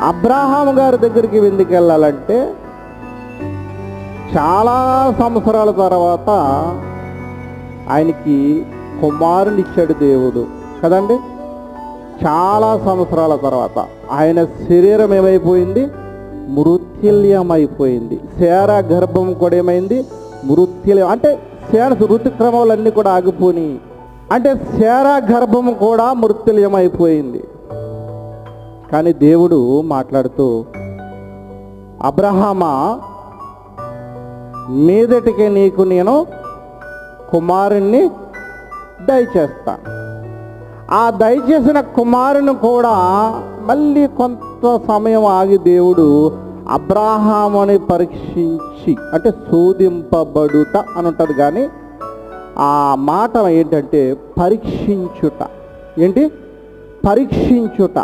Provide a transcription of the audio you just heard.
Abraham గారి దగ్గరికి ఎందుకు వెళ్ళాలంటే చాలా సంవత్సరాల తర్వాత ఆయనకి కుమారుని ఇచ్చాడు దేవుడు కదండి. చాలా సంవత్సరాల తర్వాత ఆయన శరీరం ఏమైపోయింది? మృత్యుల్యమైపోయింది. శారా గర్భం కూడా ఏమైంది? మృత్యుల్యం. అంటే ఋతుక్రమాలన్నీ కూడా ఆగిపోయి, అంటే శారా గర్భం కూడా మృత్యుల్యమైపోయింది. కానీ దేవుడు మాట్లాడుతూ, అబ్రహామా, మీదటికి నీకు నేను కుమారుణ్ణి దయచేస్తాను. ఆ దయచేసిన కుమారుని కూడా మళ్ళీ కొంత సమయం ఆగి దేవుడు అబ్రహాముని పరీక్షించి, అంటే శోధింపబడుట అని ఉంటుంది. కానీ ఆ మాట ఏంటంటే పరీక్షించుట. ఏంటి? పరీక్షించుట.